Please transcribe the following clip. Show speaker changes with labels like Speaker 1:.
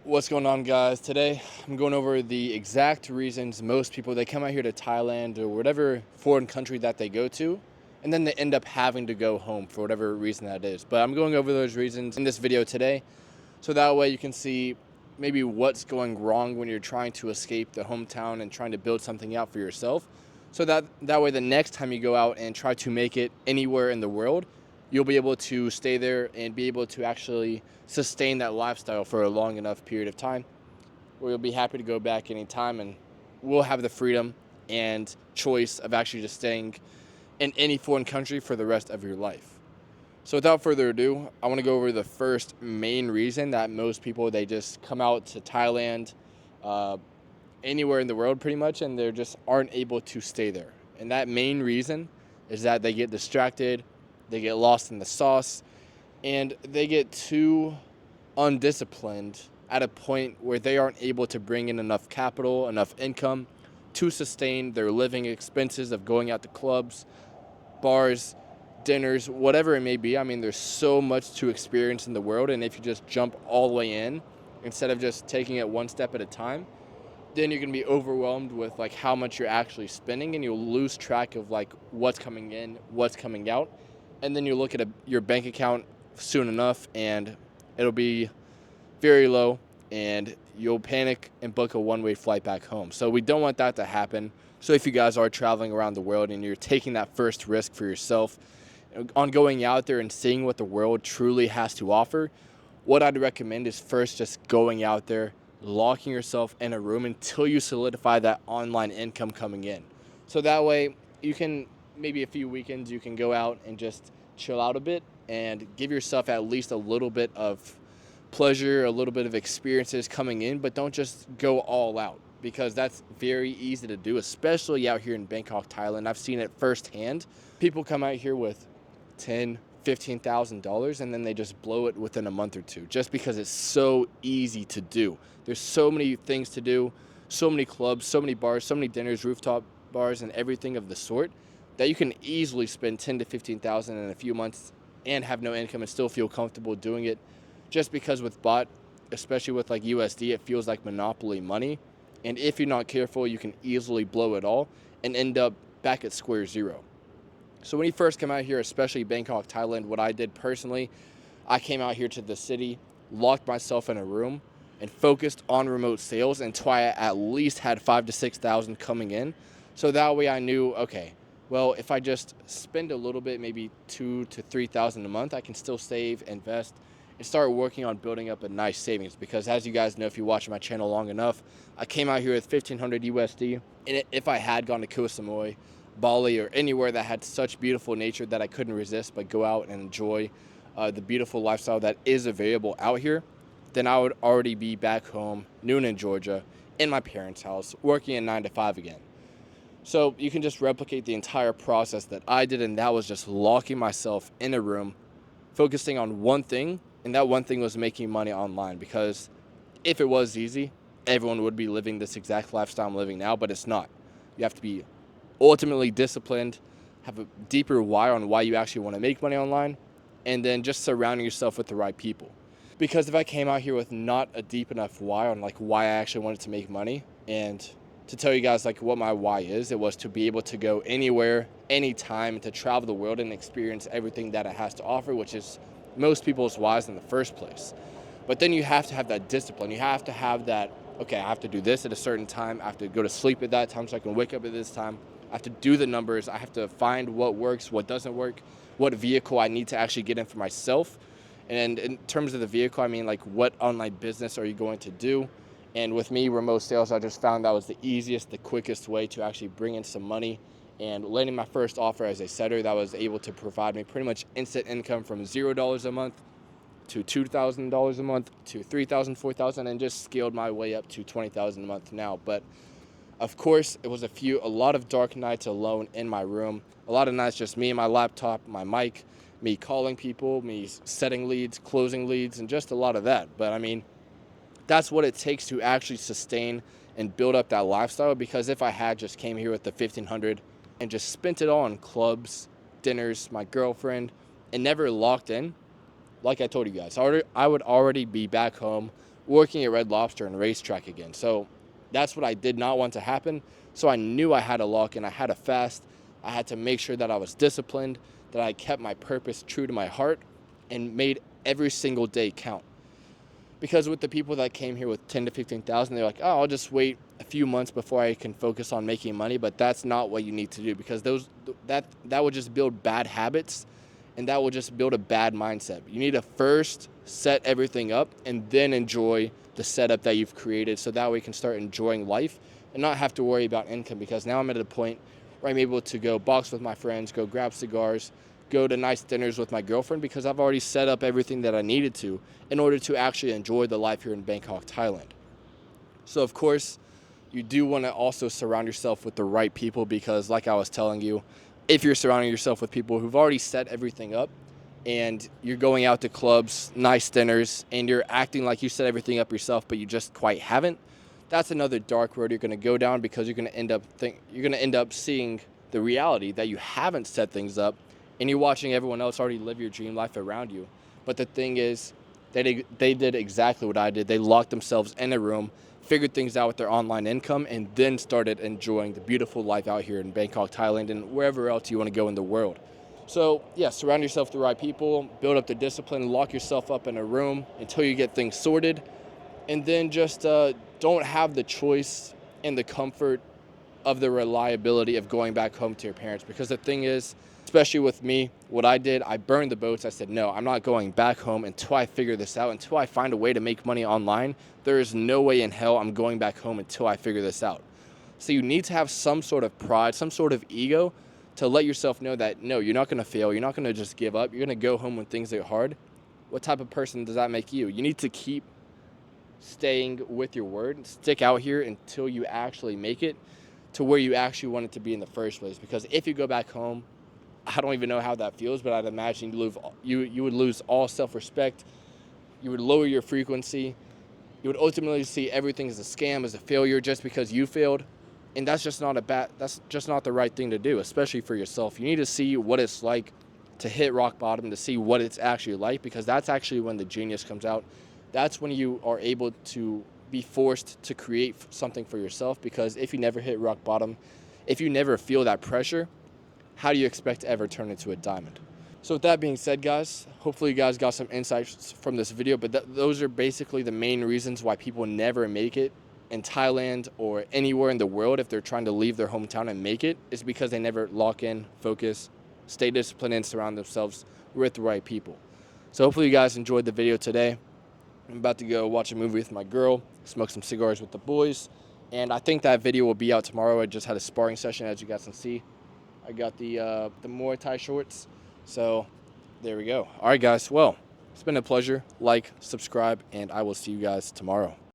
Speaker 1: What's going on, guys? Today I'm going over the exact reasons most people they come out here to Thailand or whatever foreign country that they go to, and then they end up having to go home for whatever reason that is. But I'm going over those reasons in this video today, so that way you can see maybe what's going wrong when you're trying to escape the hometown and trying to build something out for yourself. So that way the next time you go out and try to make it anywhere in the world, you'll be able to stay there and be able to actually sustain that lifestyle for a long enough period of time where you'll be happy to go back anytime, and we'll have the freedom and choice of actually just staying in any foreign country for the rest of your life. So without further ado, I want to go over the first main reason that most people, they just come out to Thailand, anywhere in the world pretty much, and they just aren't able to stay there. And that main reason is that they get distracted, they get lost in the sauce, and they get too undisciplined at a point where they aren't able to bring in enough capital, enough income to sustain their living expenses of going out to clubs, bars, dinners, whatever it may be. I mean, there's so much to experience in the world, and if you just jump all the way in instead of just taking it one step at a time, then you're going to be overwhelmed with like how much you're actually spending, and you'll lose track of like what's coming in, what's coming out. And then you look at your bank account soon enough and it'll be very low, and you'll panic and book a one-way flight back home. So we don't want that to happen. So if you guys are traveling around the world and you're taking that first risk for yourself on going out there and seeing what the world truly has to offer, what I'd recommend is first just going out there, locking yourself in a room until you solidify that online income coming in. So that way you can, maybe a few weekends, you can go out and just chill out a bit and give yourself at least a little bit of pleasure, a little bit of experiences coming in, but don't just go all out, because that's very easy to do, especially out here in Bangkok, Thailand. I've seen it firsthand. People come out here with $10,000, $15,000 and then they just blow it within a month or two just because it's so easy to do. There's so many things to do, so many clubs, so many bars, so many dinners, rooftop bars, and everything of the sort, that you can easily spend 10 to 15,000 in a few months and have no income and still feel comfortable doing it, just because with bot, especially with like USD, it feels like monopoly money. And if you're not careful, you can easily blow it all and end up back at square zero. So when you first come out here, especially Bangkok, Thailand, what I did personally, I came out here to the city, locked myself in a room, and focused on remote sales until I at least had 5,000 to 6,000 coming in. So that way I knew, okay, well, if I just spend a little bit, maybe 2,000 to 3,000 a month, I can still save, invest, and start working on building up a nice savings. Because as you guys know, if you watch my channel long enough, I came out here with 1,500 USD. And if I had gone to Koh Samui, Bali, or anywhere that had such beautiful nature that I couldn't resist but go out and enjoy the beautiful lifestyle that is available out here, then I would already be back home, Noonan, Georgia, in my parents' house, working a 9 to 5 again. So you can just replicate the entire process that I did, and that was just locking myself in a room, focusing on one thing, and that one thing was making money online. Because if it was easy, everyone would be living this exact lifestyle I'm living now, but it's not. You have to be ultimately disciplined, have a deeper why on why you actually want to make money online, and then just surrounding yourself with the right people. Because if I came out here with not a deep enough why on like why I actually wanted to make money, and to tell you guys like what my why is, it was to be able to go anywhere, anytime, to travel the world and experience everything that it has to offer, which is most people's whys in the first place. But then you have to have that discipline. You have to have that, okay, I have to do this at a certain time. I have to go to sleep at that time so I can wake up at this time. I have to do the numbers. I have to find what works, what doesn't work, what vehicle I need to actually get in for myself. And in terms of the vehicle, I mean like what online business are you going to do? And with me, remote sales, I just found that was the easiest, the quickest way to actually bring in some money. And landing my first offer as a setter, that was able to provide me pretty much instant income from $0 a month to $2,000 a month to $3,000, $4,000, and just scaled my way up to $20,000 a month now. But of course, it was a lot of dark nights alone in my room. A lot of nights just me and my laptop, my mic, me calling people, me setting leads, closing leads, and just a lot of that. But I mean, that's what it takes to actually sustain and build up that lifestyle. Because if I had just came here with the 1,500 and just spent it all on clubs, dinners, my girlfriend, and never locked in, like I told you guys, I would already be back home working at Red Lobster and racetrack again. So that's what I did not want to happen. So I knew I had to lock in. I had to fast. I had to make sure that I was disciplined, that I kept my purpose true to my heart, and made every single day count. Because with the people that came here with 10 to 15,000, they're like, oh, I'll just wait a few months before I can focus on making money. But that's not what you need to do, because that will just build bad habits, and that will just build a bad mindset. You need to first set everything up and then enjoy the setup that you've created, so that way you can start enjoying life and not have to worry about income. Because now I'm at a point where I'm able to go box with my friends, go grab cigars, go to nice dinners with my girlfriend, because I've already set up everything that I needed to in order to actually enjoy the life here in Bangkok, Thailand. So of course, you do want to also surround yourself with the right people, because like I was telling you, if you're surrounding yourself with people who've already set everything up and you're going out to clubs, nice dinners, and you're acting like you set everything up yourself, but you just quite haven't, that's another dark road you're going to go down, because you're going to end up seeing the reality that you haven't set things up, and you're watching everyone else already live your dream life around you. But the thing is, they did exactly what I did. They locked themselves in a room, figured things out with their online income, and then started enjoying the beautiful life out here in Bangkok, Thailand, and wherever else you want to go in the world. So yeah, surround yourself with the right people, build up the discipline, lock yourself up in a room until you get things sorted, and then just don't have the choice and the comfort of the reliability of going back home to your parents. Because the thing is, especially with me, what I did, I burned the boats. I said, no, I'm not going back home until I figure this out, until I find a way to make money online. There is no way in hell I'm going back home until I figure this out. So you need to have some sort of pride, some sort of ego, to let yourself know that, no, you're not going to fail. You're not going to just give up. You're going to go home when things get hard. What type of person does that make you? You need to keep staying with your word, stick out here until you actually make it to where you actually want it to be in the first place. Because if you go back home, I don't even know how that feels, but I'd imagine you would lose all self-respect. You would lower your frequency. You would ultimately see everything as a scam, as a failure, just because you failed. And that's just not the right thing to do, especially for yourself. You need to see what it's like to hit rock bottom, to see what it's actually like, because that's actually when the genius comes out. That's when you are able to be forced to create something for yourself. Because if you never hit rock bottom, if you never feel that pressure, how do you expect to ever turn into a diamond? So with that being said, guys, hopefully you guys got some insights from this video, but those are basically the main reasons why people never make it in Thailand or anywhere in the world if they're trying to leave their hometown and make it, is because they never lock in, focus, stay disciplined, and surround themselves with the right people. So hopefully you guys enjoyed the video today. I'm about to go watch a movie with my girl, smoke some cigars with the boys, and I think that video will be out tomorrow. I just had a sparring session, as you guys can see. I got the Muay Thai shorts, so there we go. All right, guys, well, it's been a pleasure. Like, subscribe, and I will see you guys tomorrow.